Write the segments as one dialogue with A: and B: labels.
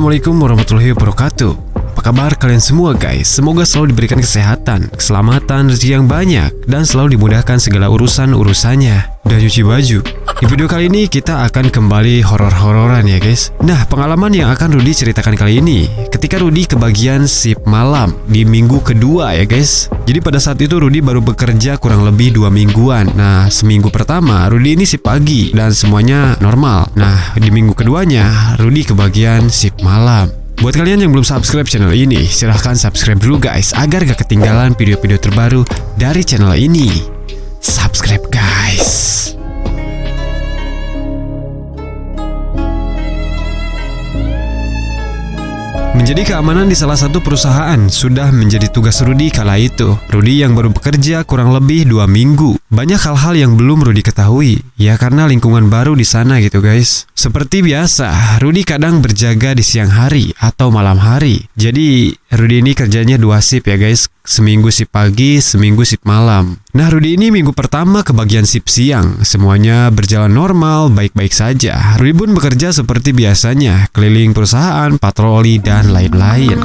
A: Assalamualaikum warahmatullahi wabarakatuh. Apa kabar kalian semua guys? Semoga selalu diberikan kesehatan, keselamatan, rezeki yang banyak, dan selalu dimudahkan segala urusan-urusannya. Udah cuci baju? Di video kali ini kita akan kembali horor-hororan ya guys. Nah, pengalaman yang akan Rudy ceritakan kali ini ketika Rudy kebagian shift malam di minggu kedua ya guys. Jadi pada saat itu Rudy baru bekerja kurang lebih 2 mingguan. Nah, seminggu pertama Rudy ini shift pagi dan semuanya normal. Nah, di minggu keduanya Rudy kebagian shift malam. Buat kalian yang belum subscribe channel ini, silahkan subscribe dulu guys, agar gak ketinggalan video-video terbaru dari channel ini. Subscribe guys. Menjadi keamanan di salah satu perusahaan sudah menjadi tugas Rudy kala itu. Rudy yang baru bekerja kurang lebih 2 minggu. Banyak hal-hal yang belum Rudy ketahui, ya karena lingkungan baru di sana gitu guys. Seperti biasa, Rudy kadang berjaga di siang hari atau malam hari. Jadi Rudy ini kerjanya 2 shift ya guys. Seminggu shift pagi, seminggu shift malam. Nah, Rudy ini minggu pertama kebagian shift siang. Semuanya berjalan normal, baik-baik saja. Rudy pun bekerja seperti biasanya, keliling perusahaan, patroli, dan lain-lain.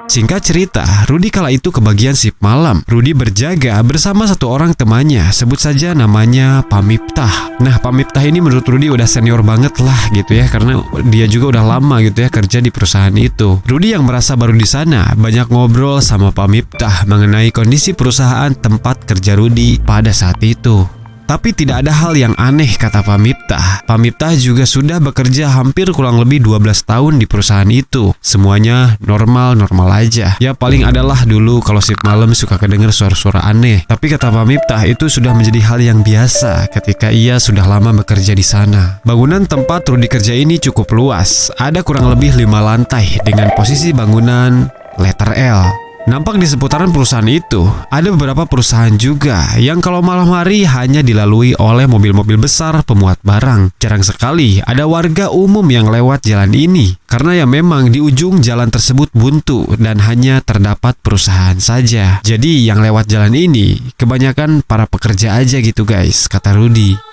A: Singkat cerita, Rudy kala itu kebagian shift malam. Rudy berjaga bersama satu orang temannya, sebut saja namanya Pak Miftah. Nah, Pak Miftah ini menurut Rudy udah senior banget lah gitu ya, karena dia juga udah lama gitu ya kerja di perusahaan itu. Rudy yang merasa baru di sana, banyak ngobrol sama Pak Miftah mengenai kondisi perusahaan tempat kerja Rudy pada saat itu. Tapi tidak ada hal yang aneh kata Pak Miftah. Pak Miftah juga sudah bekerja hampir kurang lebih 12 tahun di perusahaan itu. Semuanya normal-normal aja. Ya paling adalah dulu kalau shift malam suka kedengar suara-suara aneh. Tapi kata Pak Miftah itu sudah menjadi hal yang biasa ketika ia sudah lama bekerja di sana. Bangunan tempat Rudy kerja ini cukup luas. Ada kurang lebih 5 lantai dengan posisi bangunan letter L. Nampak di seputaran perusahaan itu ada beberapa perusahaan juga yang kalau malam hari hanya dilalui oleh mobil-mobil besar pemuat barang. Jarang sekali ada warga umum yang lewat jalan ini karena ya memang di ujung jalan tersebut buntu dan hanya terdapat perusahaan saja. Jadi yang lewat jalan ini kebanyakan para pekerja aja gitu guys, kata Rudy.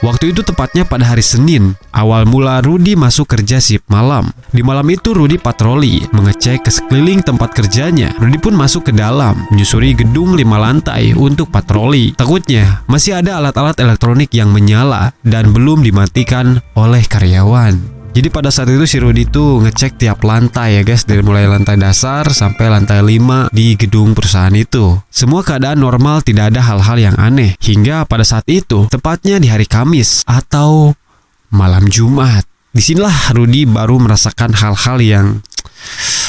A: Waktu itu tepatnya pada hari Senin. Awal mula Rudy masuk kerja shift malam. Di malam itu Rudy patroli, mengecek ke sekeliling tempat kerjanya. Rudy pun masuk ke dalam, menyusuri gedung 5 lantai untuk patroli. Takutnya masih ada alat-alat elektronik yang menyala dan belum dimatikan oleh karyawan. Jadi pada saat itu si Rudy tuh ngecek tiap lantai ya guys, dari mulai lantai dasar sampai lantai 5 di gedung perusahaan itu. Semua keadaan normal, tidak ada hal-hal yang aneh. Hingga pada saat itu, tepatnya di hari Kamis atau malam Jumat. Disinilah Rudy baru merasakan hal-hal yang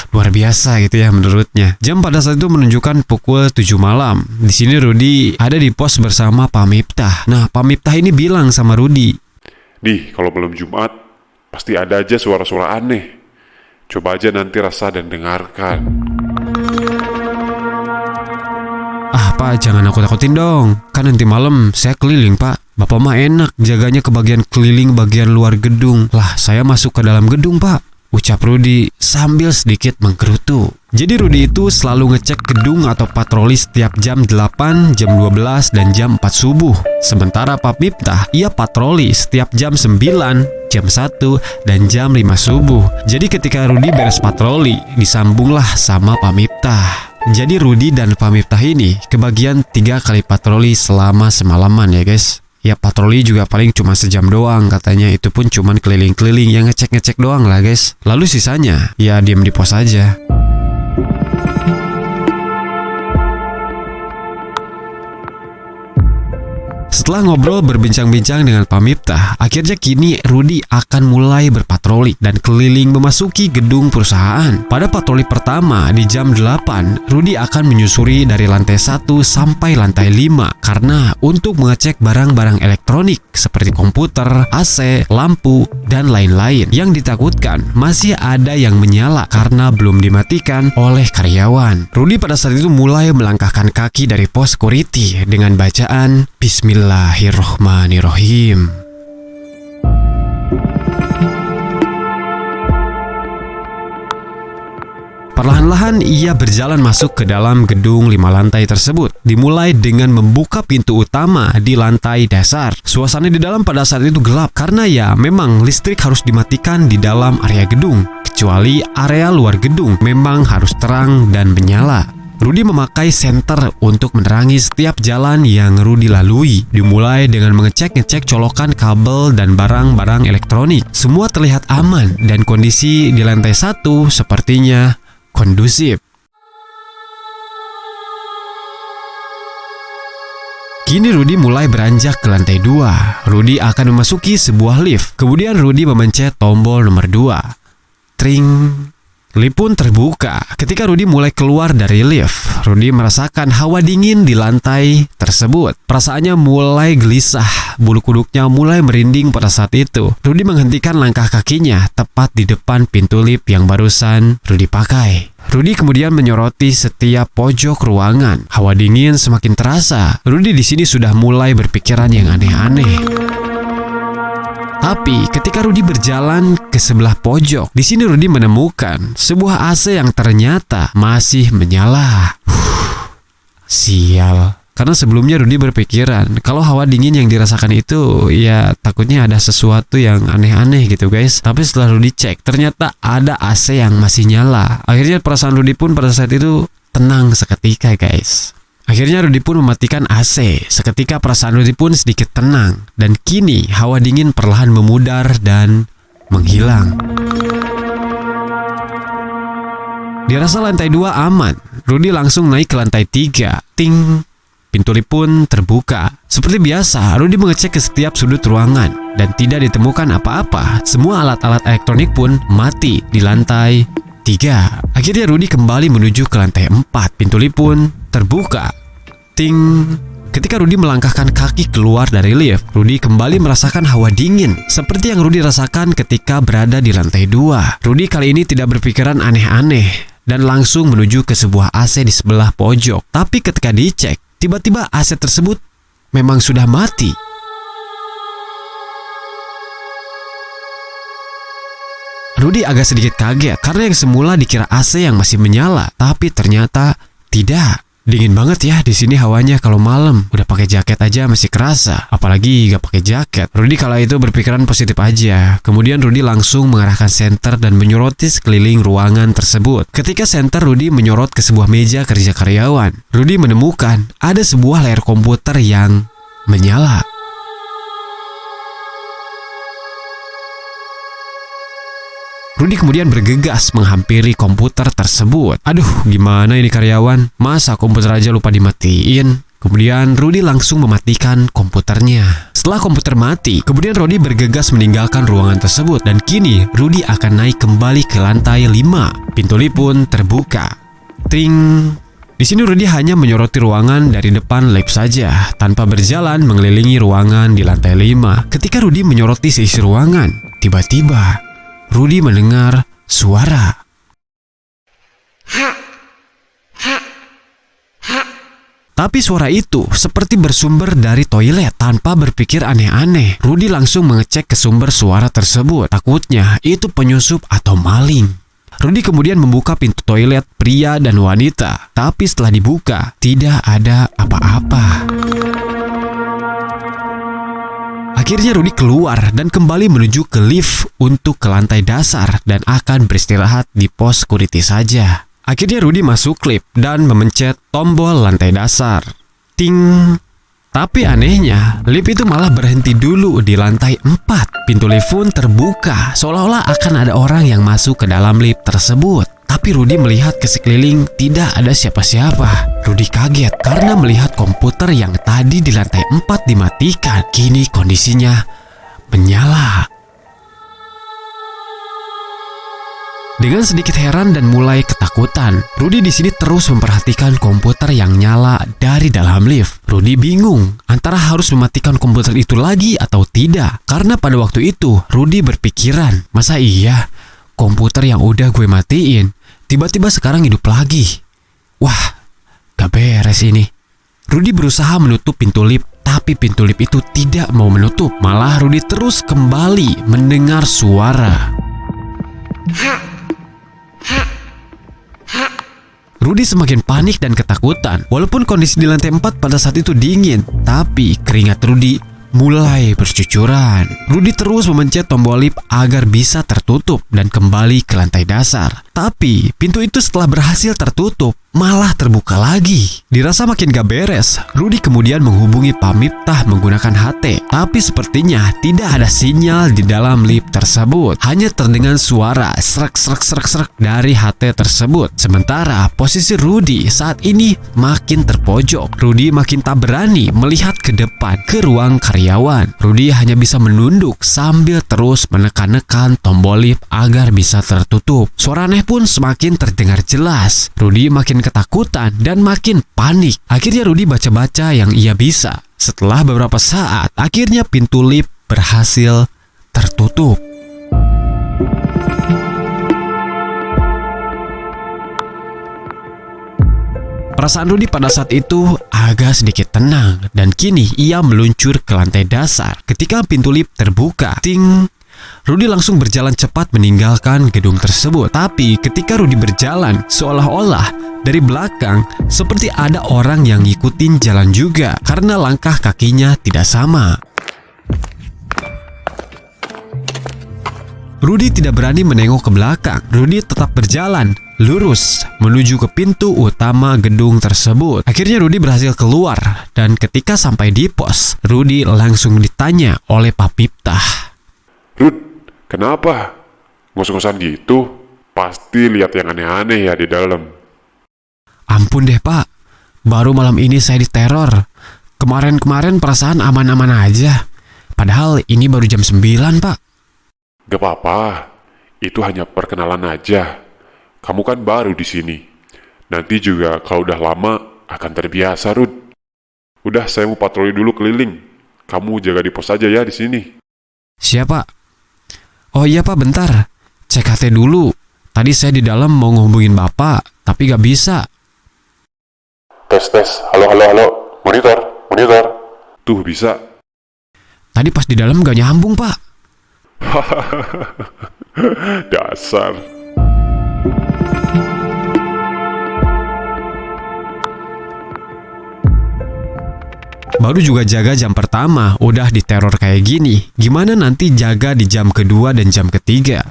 A: luar biasa gitu ya menurutnya. Jam pada saat itu menunjukkan pukul 7 malam. Di sini Rudy ada di pos bersama Pak Miftah. Nah, Pak Miftah ini bilang sama Rudy,
B: "Nih, kalau malam Jumat pasti ada aja suara-suara aneh. Coba aja nanti rasa dan dengarkan."
A: "Ah Pak, jangan nakut-nakutin dong. Kan nanti malam saya keliling Pak. Bapak mah enak jaganya ke bagian keliling bagian luar gedung. Lah saya masuk ke dalam gedung Pak," ucap Rudy sambil sedikit menggerutu. Jadi Rudy itu selalu ngecek gedung atau patroli setiap jam 8, jam 12, dan jam 4 subuh. Sementara Pak Miftah, ia patroli setiap jam 9, jam 1, dan jam 5 subuh. Jadi ketika Rudy beres patroli, disambunglah sama Pak Miftah. Jadi Rudy dan Pak Miftah ini kebagian 3 kali patroli selama semalaman ya guys. Ya patroli juga paling cuma sejam doang katanya, itu pun cuman keliling-keliling yang ngecek-ngecek doang lah guys. Lalu sisanya ya diam di pos aja. Setelah ngobrol berbincang-bincang dengan Pak Miftah, akhirnya kini Rudy akan mulai berpatroli dan keliling memasuki gedung perusahaan. Pada patroli pertama di jam 8, Rudy akan menyusuri dari lantai 1 sampai lantai 5 karena untuk mengecek barang-barang elektronik seperti komputer, AC, lampu, dan lain-lain. Yang ditakutkan masih ada yang menyala karena belum dimatikan oleh karyawan. Rudy pada saat itu mulai melangkahkan kaki dari pos security dengan bacaan Bismillahirrohmanirrohim. Perlahan-lahan ia berjalan masuk ke dalam gedung 5 lantai tersebut. Dimulai dengan membuka pintu utama di lantai dasar. Suasana di dalam pada saat itu gelap karena ya memang listrik harus dimatikan di dalam area gedung. Kecuali area luar gedung memang harus terang dan menyala. Rudy memakai senter untuk menerangi setiap jalan yang Rudy lalui. Dimulai dengan ngecek colokan kabel dan barang-barang elektronik. Semua terlihat aman dan kondisi di lantai 1 sepertinya kondusif. Kini Rudy mulai beranjak ke lantai 2. Rudy akan memasuki sebuah lift. Kemudian Rudy memencet tombol nomor 2. Tring. Lift pun terbuka. Ketika Rudy mulai keluar dari lift, Rudy merasakan hawa dingin di lantai tersebut. Perasaannya mulai gelisah, bulu kuduknya mulai merinding pada saat itu. Rudy menghentikan langkah kakinya tepat di depan pintu lift yang barusan Rudy pakai. Rudy kemudian menyoroti setiap pojok ruangan. Hawa dingin semakin terasa. Rudy di sini sudah mulai berpikiran yang aneh-aneh. Tapi ketika Rudy berjalan ke sebelah pojok, di sini Rudy menemukan sebuah AC yang ternyata masih menyala. Sial. Karena sebelumnya Rudy berpikiran kalau hawa dingin yang dirasakan itu ya takutnya ada sesuatu yang aneh-aneh gitu guys. Tapi setelah Rudy cek, ternyata ada AC yang masih nyala. Akhirnya perasaan Rudy pun pada saat itu tenang seketika guys. Akhirnya Rudy pun mematikan AC. Seketika perasaan Rudy pun sedikit tenang. Dan kini hawa dingin perlahan memudar dan menghilang. Dirasa lantai 2 aman. Rudy langsung naik ke lantai 3. Ting. Pintu lift pun terbuka. Seperti biasa, Rudy mengecek ke setiap sudut ruangan. Dan tidak ditemukan apa-apa. Semua alat-alat elektronik pun mati di lantai 3. Akhirnya Rudy kembali menuju ke lantai 4. Pintu lift pun terbuka. Ting. Ketika Rudy melangkahkan kaki keluar dari lift, Rudy kembali merasakan hawa dingin seperti yang Rudy rasakan ketika berada di lantai 2. Rudy kali ini tidak berpikiran aneh-aneh dan langsung menuju ke sebuah AC di sebelah pojok. Tapi ketika dicek, tiba-tiba AC tersebut memang sudah mati. Rudy agak sedikit kaget karena yang semula dikira AC yang masih menyala, tapi ternyata tidak. Dingin banget ya di sini hawanya kalau malam. Udah pakai jaket aja masih kerasa, apalagi gak pakai jaket. Rudy kala itu berpikiran positif aja. Kemudian Rudy langsung mengarahkan senter dan menyoroti sekeliling ruangan tersebut. Ketika senter Rudy menyorot ke sebuah meja kerja karyawan, Rudy menemukan ada sebuah layar komputer yang menyala. Rudy kemudian bergegas menghampiri komputer tersebut. Aduh, gimana ini karyawan? Masa komputer aja lupa dimatiin? Kemudian Rudy langsung mematikan komputernya. Setelah komputer mati, kemudian Rudy bergegas meninggalkan ruangan tersebut. Dan kini Rudy akan naik kembali ke lantai 5. Pintu lift pun terbuka. Tring. Di sini Rudy hanya menyoroti ruangan dari depan lift saja, tanpa berjalan mengelilingi ruangan di lantai 5. Ketika Rudy menyoroti seisi ruangan, tiba-tiba Rudy mendengar suara. Tapi suara itu seperti bersumber dari toilet. Tanpa berpikir aneh-aneh, Rudy langsung mengecek ke sumber suara tersebut. Takutnya itu penyusup atau maling. Rudy kemudian membuka pintu toilet pria dan wanita. Tapi setelah dibuka, tidak ada apa-apa. Akhirnya Rudy keluar dan kembali menuju ke lift untuk ke lantai dasar dan akan beristirahat di pos security saja. Akhirnya Rudy masuk lift dan memencet tombol lantai dasar. Ting. Tapi anehnya, lift itu malah berhenti dulu di lantai 4. Pintu lift pun terbuka, seolah-olah akan ada orang yang masuk ke dalam lift tersebut. Tapi Rudy melihat ke sekeliling tidak ada siapa-siapa. Rudy kaget karena melihat komputer yang tadi di lantai 4 dimatikan. Kini kondisinya menyala. Dengan sedikit heran dan mulai ketakutan, Rudy di sini terus memperhatikan komputer yang nyala dari dalam lift. Rudy bingung antara harus mematikan komputer itu lagi atau tidak. Karena pada waktu itu Rudy berpikiran, masa iya komputer yang udah gue matiin tiba-tiba sekarang hidup lagi. Wah, gak beres ini. Rudy berusaha menutup pintu lift, tapi pintu lift itu tidak mau menutup. Malah Rudy terus kembali mendengar suara. Rudy semakin panik dan ketakutan. Walaupun kondisi di lantai 4 pada saat itu dingin, tapi keringat Rudy mulai bercucuran. Rudy terus memencet tombol lift agar bisa tertutup dan kembali ke lantai dasar. Tapi pintu itu setelah berhasil tertutup, malah terbuka lagi. Dirasa makin gak beres, Rudy kemudian menghubungi Pak Miftah menggunakan HT. Tapi sepertinya tidak ada sinyal di dalam lift tersebut. Hanya terdengar suara srek dari HT tersebut. Sementara posisi Rudy saat ini makin terpojok. Rudy makin tak berani melihat ke depan ke ruang karyawan. Rudy hanya bisa menunduk sambil terus menekan-nekan tombol lift agar bisa tertutup. Suara aneh pun semakin terdengar jelas. Rudy makin ketakutan dan makin panik. Akhirnya Rudy baca-baca yang ia bisa. Setelah beberapa saat, akhirnya pintu lift berhasil tertutup. Perasaan Rudy pada saat itu agak sedikit tenang dan kini ia meluncur ke lantai dasar. Ketika pintu lift terbuka, ting, Rudy langsung berjalan cepat meninggalkan gedung tersebut. Tapi ketika Rudy berjalan, seolah-olah dari belakang seperti ada orang yang ngikutin jalan juga karena langkah kakinya tidak sama. Rudy tidak berani menengok ke belakang. Rudy tetap berjalan lurus menuju ke pintu utama gedung tersebut. Akhirnya Rudy berhasil keluar dan ketika sampai di pos, Rudy langsung ditanya oleh Pak Miftah.
B: Rud, kenapa? Ngos-ngosan gitu? Pasti lihat yang aneh-aneh ya di dalam.
A: Ampun deh Pak, baru malam ini saya diteror. Kemarin-kemarin perasaan aman-aman aja. Padahal ini baru jam 9 Pak.
B: Gak apa-apa, itu hanya perkenalan aja. Kamu kan baru di sini. Nanti juga kalau udah lama akan terbiasa, Rud. Udah, saya mau patroli dulu keliling. Kamu jaga di pos aja ya di sini.
A: Siap Pak. Oh iya Pak, bentar. Cek HT dulu. Tadi saya di dalam mau ngehubungin Bapak, tapi gak bisa.
B: Tes. Halo. Monitor. Tuh, bisa.
A: Tadi pas di dalam gak nyambung Pak.
B: Dasar.
A: Baru juga jaga jam pertama, udah diteror kayak gini. Gimana nanti jaga di jam kedua dan jam ketiga?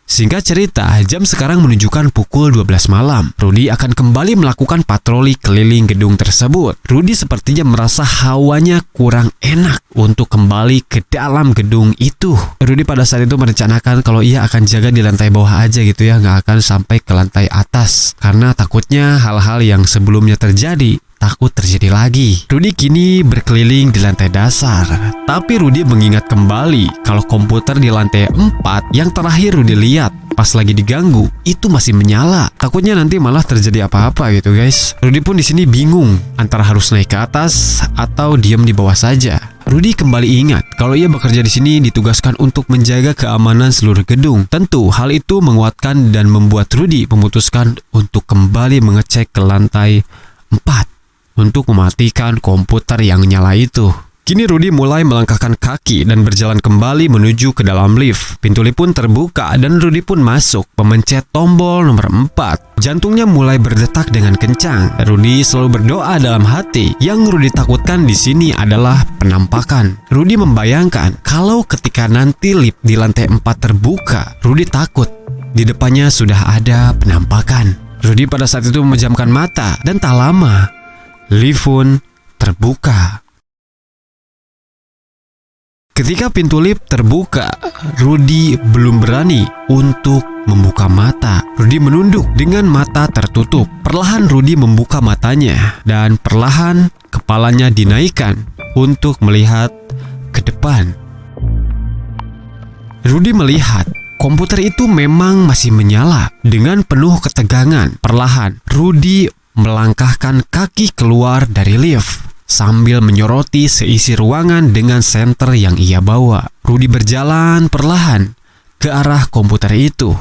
A: Singkat cerita, jam sekarang menunjukkan pukul 12 malam. Rudy akan kembali melakukan patroli keliling gedung tersebut. Rudy sepertinya merasa hawanya kurang enak untuk kembali ke dalam gedung itu. Rudy pada saat itu merencanakan kalau ia akan jaga di lantai bawah aja gitu ya, nggak akan sampai ke lantai atas. Karena takutnya hal-hal yang sebelumnya terjadi takut terjadi lagi. Rudy kini berkeliling di lantai dasar. Tapi Rudy mengingat kembali kalau komputer di lantai 4 yang terakhir Rudy lihat pas lagi diganggu itu masih menyala. Takutnya nanti malah terjadi apa-apa gitu guys. Rudy pun di sini bingung antara harus naik ke atas atau diam di bawah saja. Rudy kembali ingat kalau ia bekerja di sini ditugaskan untuk menjaga keamanan seluruh gedung. Tentu hal itu menguatkan dan membuat Rudy memutuskan untuk kembali mengecek ke lantai 4 untuk mematikan komputer yang nyala itu. Kini Rudy mulai melangkahkan kaki dan berjalan kembali menuju ke dalam lift. Pintu lift pun terbuka dan Rudy pun masuk, memencet tombol nomor 4. Jantungnya mulai berdetak dengan kencang. Rudy selalu berdoa dalam hati. Yang Rudy takutkan di sini adalah penampakan. Rudy membayangkan kalau ketika nanti lift di lantai 4 terbuka, Rudy takut di depannya sudah ada penampakan. Rudy pada saat itu memejamkan mata dan tak lama lift pun terbuka. Ketika pintu lift terbuka, Rudy belum berani untuk membuka mata. Rudy menunduk dengan mata tertutup. Perlahan Rudy membuka matanya dan perlahan kepalanya dinaikkan untuk melihat ke depan. Rudy melihat komputer itu memang masih menyala. Dengan penuh ketegangan, perlahan Rudy melangkahkan kaki keluar dari lift sambil menyoroti seisi ruangan dengan senter yang ia bawa. Rudy berjalan perlahan ke arah komputer itu.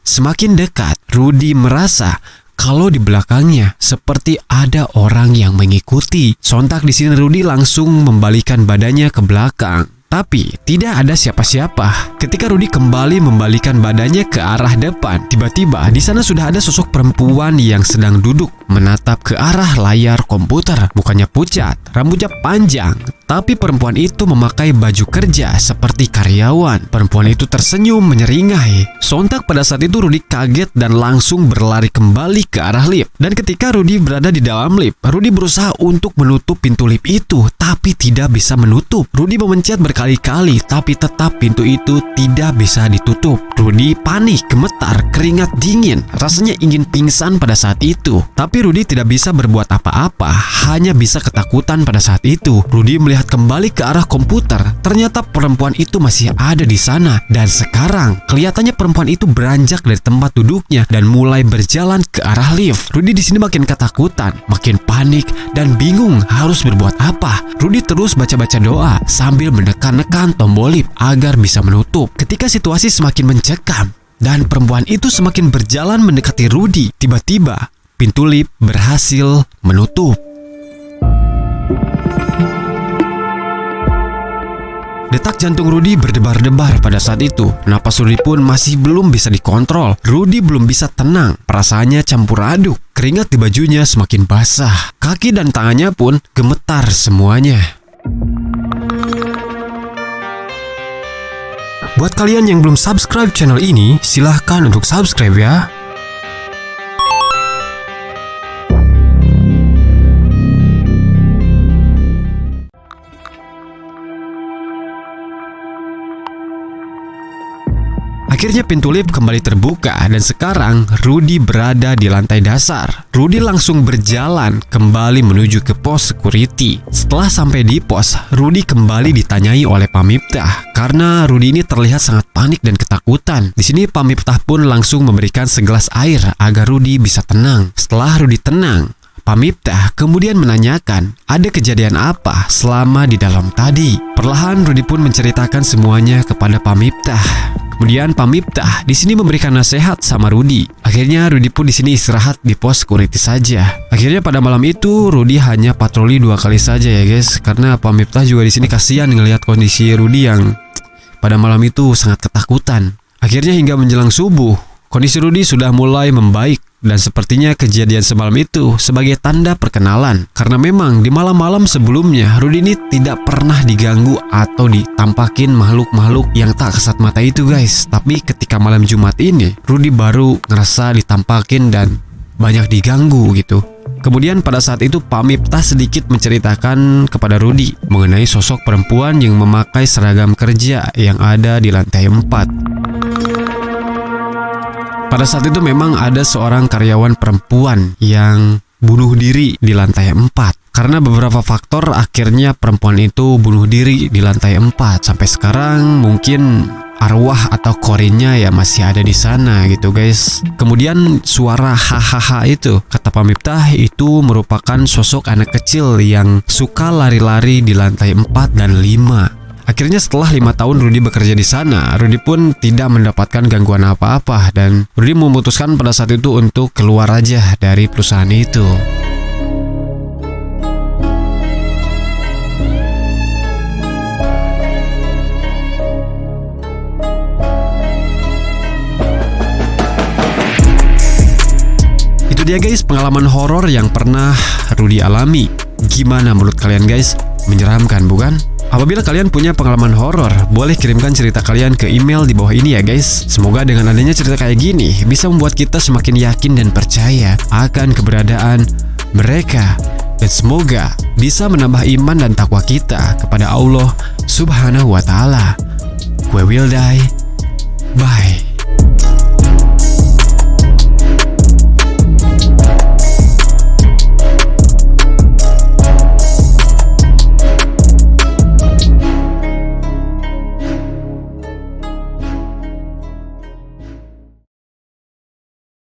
A: Semakin dekat, Rudy merasa kalau di belakangnya seperti ada orang yang mengikuti. Sontak di sini Rudy langsung membalikkan badannya ke belakang. Tapi tidak ada siapa-siapa. Ketika Rudy kembali membalikan badannya ke arah depan, tiba-tiba di sana sudah ada sosok perempuan yang sedang duduk menatap ke arah layar komputer. Mukanya pucat, rambutnya panjang, tapi perempuan itu memakai baju kerja seperti karyawan. Perempuan itu tersenyum menyeringai. Sontak pada saat itu Rudy kaget dan langsung berlari kembali ke arah lift. Dan ketika Rudy berada di dalam lift, Rudy berusaha untuk menutup pintu lift itu, tapi tidak bisa menutup. Rudy memencet berkali-kali, tapi tetap pintu itu tidak bisa ditutup. Rudy panik, gemetar, keringat dingin, rasanya ingin pingsan pada saat itu. Tapi Rudy tidak bisa berbuat apa-apa, hanya bisa ketakutan pada saat itu. Rudy melihat kembali ke arah komputer, ternyata perempuan itu masih ada di sana. Dan sekarang kelihatannya perempuan itu beranjak dari tempat duduknya dan mulai berjalan ke arah lift. Rudy di sini makin ketakutan, makin panik dan bingung harus berbuat apa. Rudy terus baca-baca doa sambil menekan-nekan tombol lift agar bisa menutup. Ketika situasi semakin mencekam dan perempuan itu semakin berjalan mendekati Rudy, tiba-tiba pintu lift berhasil menutup. Detak jantung Rudy berdebar-debar pada saat itu. Napas Rudy pun masih belum bisa dikontrol. Rudy belum bisa tenang. Perasaannya campur aduk. Keringat di bajunya semakin basah. Kaki dan tangannya pun gemetar semuanya. Buat kalian yang belum subscribe channel ini, silahkan untuk subscribe ya. Akhirnya pintu lift kembali terbuka dan sekarang Rudy berada di lantai dasar. Rudy langsung berjalan kembali menuju ke pos security. Setelah sampai di pos, Rudy kembali ditanyai oleh Pak Miftah karena Rudy ini terlihat sangat panik dan ketakutan. Di sini Pak Miftah pun langsung memberikan segelas air agar Rudy bisa tenang. Setelah Rudy tenang, Pak Miftah kemudian menanyakan ada kejadian apa selama di dalam tadi. Perlahan Rudy pun menceritakan semuanya kepada Pak Miftah. Kemudian Pak Miftah di sini memberikan nasihat sama Rudy. Akhirnya Rudy pun di sini istirahat di pos security saja. Akhirnya pada malam itu Rudy hanya patroli 2 kali saja ya guys, karena Pak Miftah juga di sini kasihan ngelihat kondisi Rudy yang pada malam itu sangat ketakutan. Akhirnya hingga menjelang subuh, kondisi Rudy sudah mulai membaik. Dan sepertinya kejadian semalam itu sebagai tanda perkenalan. Karena memang di malam-malam sebelumnya Rudy ini tidak pernah diganggu atau ditampakin makhluk-makhluk yang tak kasat mata itu guys. Tapi ketika malam Jumat ini Rudy baru ngerasa ditampakin dan banyak diganggu gitu. Kemudian pada saat itu Pak Miftah sedikit menceritakan kepada Rudy mengenai sosok perempuan yang memakai seragam kerja yang ada di lantai 4. Pada saat itu memang ada seorang karyawan perempuan yang bunuh diri di lantai 4. Karena beberapa faktor akhirnya perempuan itu bunuh diri di lantai 4. Sampai sekarang mungkin arwah atau korinnya ya masih ada di sana gitu guys. Kemudian suara hahaha itu, kata Pak Miftah, itu merupakan sosok anak kecil yang suka lari-lari di lantai 4 dan 5. Akhirnya setelah 5 tahun Rudy bekerja di sana, Rudy pun tidak mendapatkan gangguan apa-apa dan Rudy memutuskan pada saat itu untuk keluar aja dari perusahaan itu. Itu dia guys pengalaman horor yang pernah Rudy alami. Gimana menurut kalian guys? Menyeramkan bukan? Apabila kalian punya pengalaman horor, boleh kirimkan cerita kalian ke email di bawah ini ya guys. Semoga dengan adanya cerita kayak gini bisa membuat kita semakin yakin dan percaya akan keberadaan mereka. Dan semoga bisa menambah iman dan takwa kita kepada Allah Subhanahu wa Ta'ala. Gue Wilday.